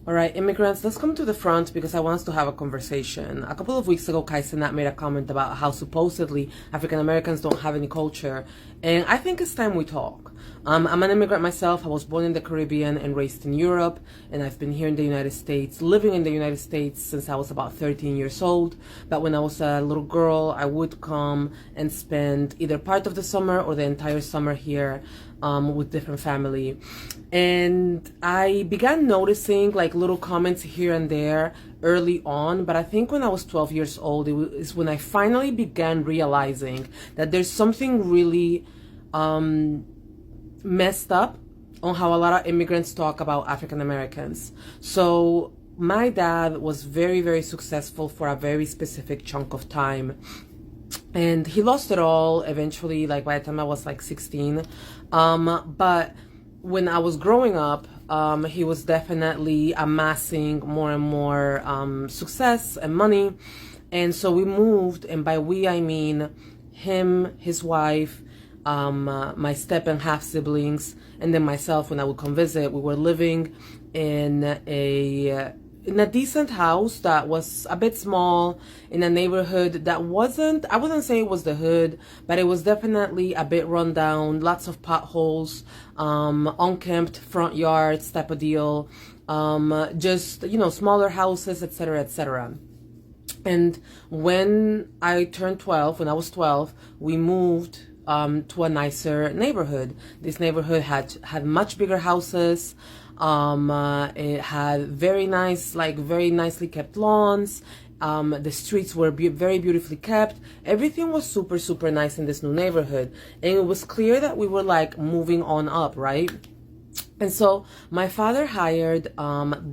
All right, immigrants, let's come to the front because I want us to have a conversation. A couple of weeks ago, Kai Cenat made a comment about how supposedly African Americans don't have any culture, and I think it's time we talk. I'm an immigrant myself. I was born in the Caribbean and raised in Europe, and I've been here in the United States, living in the United States since I was about 13 years old. But when I was a little girl, I would come and spend either part of the summer or the entire summer here with different family. And I began noticing like little comments here and there early on, but I think when I was 12 years old, is when I finally began realizing that there's something really messed up on how a lot of immigrants talk about African Americans. So my dad was very, very successful for a very specific chunk of time. And he lost it all eventually, like by the time I was like 16. But when I was growing up, he was definitely amassing more and more success and money. And so we moved, and by we I mean him, his wife, my step and half siblings, and then myself when I would come visit. We were living in a decent house that was a bit small in a neighborhood that wasn't, I wouldn't say it was the hood, but it was definitely a bit run down, lots of potholes, unkempt front yards type of deal, just, you know, smaller houses, etc., etc. And when I turned 12, when I was 12, we moved to a nicer neighborhood. This neighborhood had much bigger houses. It had very nice, like very nicely kept lawns. The streets were very beautifully kept. Everything was super, super nice in this new neighborhood. And it was clear that we were like moving on up, right? And so my father hired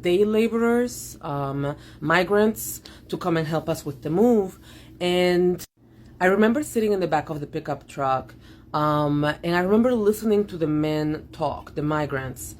day laborers, migrants, to come and help us with the move. And I remember sitting in the back of the pickup truck, and I remember listening to the men talk, the migrants.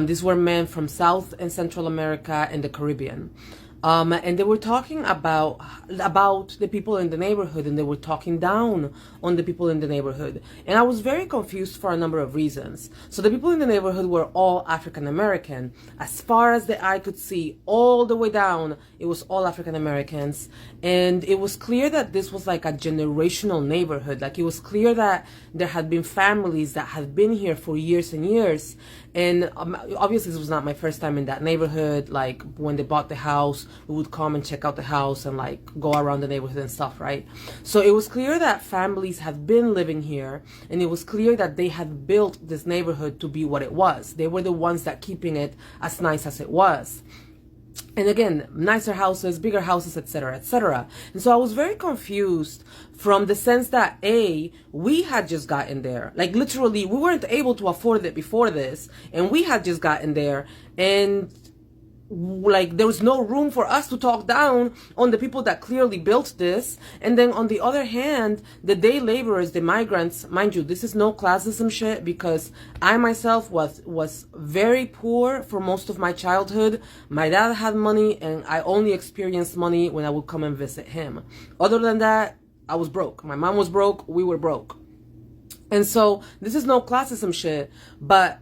These were men from South and Central America and the Caribbean. And they were talking about the people in the neighborhood, and they were talking down on the people in the neighborhood. And I was very confused for a number of reasons. So the people in the neighborhood were all African American. As far as the eye could see, all the way down, it was all African Americans. And it was clear that this was like a generational neighborhood. Like it was clear that there had been families that had been here for years and years. And obviously this was not my first time in that neighborhood. Like when they bought the house, we would come and check out the house and like go around the neighborhood and stuff, right? So it was clear that families had been living here, and it was clear that they had built this neighborhood to be what it was. They were the ones that keeping it as nice as it was. And again, nicer houses, bigger houses, etc., etc. And so I was very confused from the sense that we had just gotten there. Like literally, we weren't able to afford it before this, and we had just gotten there, and like there was no room for us to talk down on the people that clearly built this. And then on the other hand, the day laborers, the migrants, mind you, this is no classism shit, because I myself was very poor for most of my childhood. My dad had money, and I only experienced money when I would come and visit him. Other than that, I was broke. My mom was broke, we were broke. And so this is no classism shit, but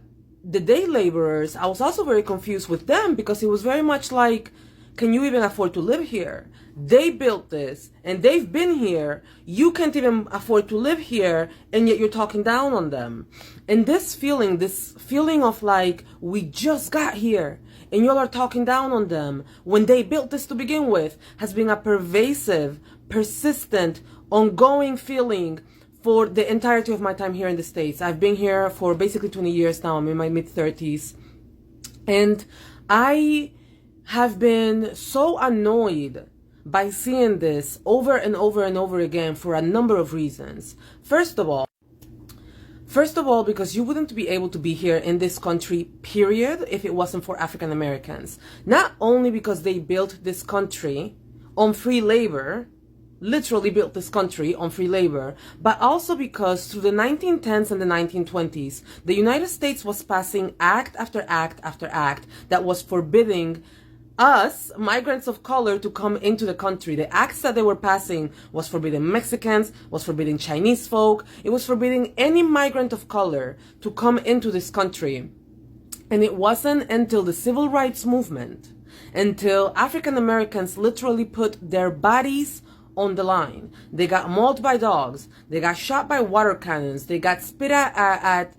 the day laborers, I was also very confused with them, because it was very much like, can you even afford to live here? They built this and they've been here. You can't even afford to live here, and yet you're talking down on them. And this feeling of like, we just got here and y'all are talking down on them when they built this to begin with, has been a pervasive, persistent, ongoing feeling for the entirety of my time here in the States. I've been here for basically 20 years now. I'm in my mid-30s. And I have been so annoyed by seeing this over and over and over again for a number of reasons. First of all, because you wouldn't be able to be here in this country, period, if it wasn't for African Americans. Not only because they built this country on free labor, literally built this country on free labor, but also because through the 1910s and the 1920s, the United States was passing act after act after act that was forbidding us, migrants of color, to come into the country. The acts that they were passing was forbidding Mexicans, was forbidding Chinese folk, it was forbidding any migrant of color to come into this country. And it wasn't until the civil rights movement until African Americans literally put their bodies on the line. They got mauled by dogs. They got shot by water cannons. They got spit at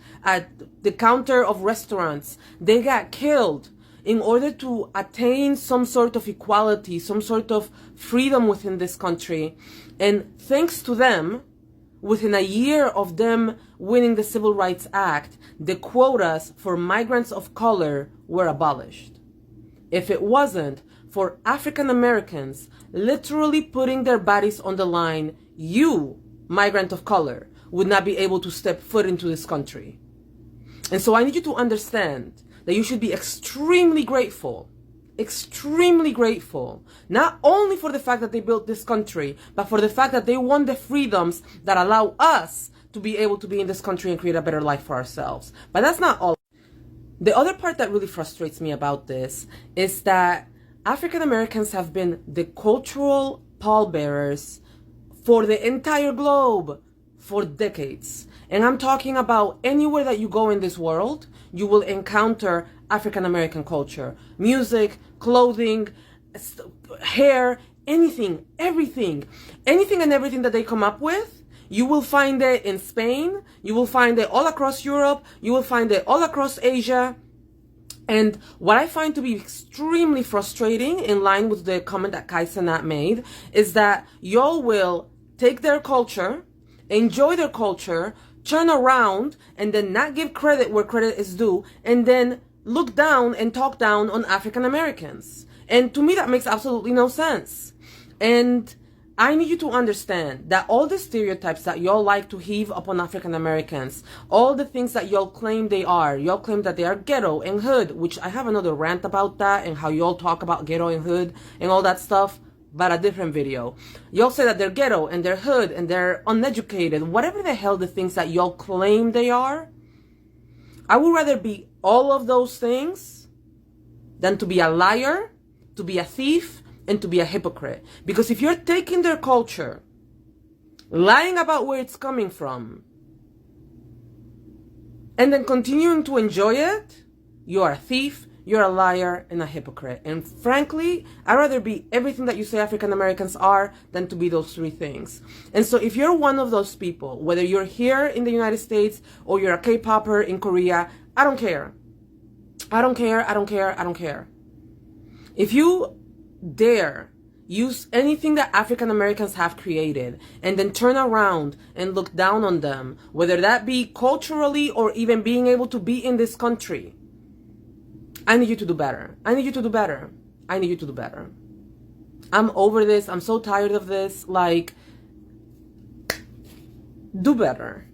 the counter of restaurants. They got killed in order to attain some sort of equality, some sort of freedom within this country. And thanks to them, within a year of them winning the Civil Rights Act, the quotas for migrants of color were abolished. If it wasn't for African Americans literally putting their bodies on the line, you, migrant of color, would not be able to step foot into this country. And so I need you to understand that you should be extremely grateful, not only for the fact that they built this country, but for the fact that they won the freedoms that allow us to be able to be in this country and create a better life for ourselves. But that's not all. The other part that really frustrates me about this is that African Americans have been the cultural pallbearers for the entire globe for decades. And I'm talking about anywhere that you go in this world, you will encounter African American culture. Music, clothing, hair, anything, everything. Anything and everything that they come up with, you will find it in Spain, you will find it all across Europe, you will find it all across Asia. And what I find to be extremely frustrating, in line with the comment that Kai Cenat made, is that y'all will take their culture, enjoy their culture, turn around, and then not give credit where credit is due, and then look down and talk down on African Americans. And to me, that makes absolutely no sense. And I need you to understand that all the stereotypes that y'all like to heave upon African Americans, all the things that y'all claim they are, y'all claim that they are ghetto and hood, which I have another rant about that and how y'all talk about ghetto and hood and all that stuff, but a different video. Y'all say that they're ghetto and they're hood and they're uneducated, whatever the hell the things that y'all claim they are. I would rather be all of those things than to be a liar, to be a thief, and to be a hypocrite. Because if you're taking their culture, lying about where it's coming from, and then continuing to enjoy it, you're a thief, you're a liar, and a hypocrite. And frankly, I'd rather be everything that you say African Americans are than to be those three things. And so if you're one of those people, whether you're here in the United States or you're a K-popper in Korea, I don't care. I don't care, I don't care, I don't care. If you dare use anything that African Americans have created and then turn around and look down on them, whether that be culturally or even being able to be in this country, I need you to do better. I need you to do better. I need you to do better. I'm over this. I'm so tired of this. Like, do better.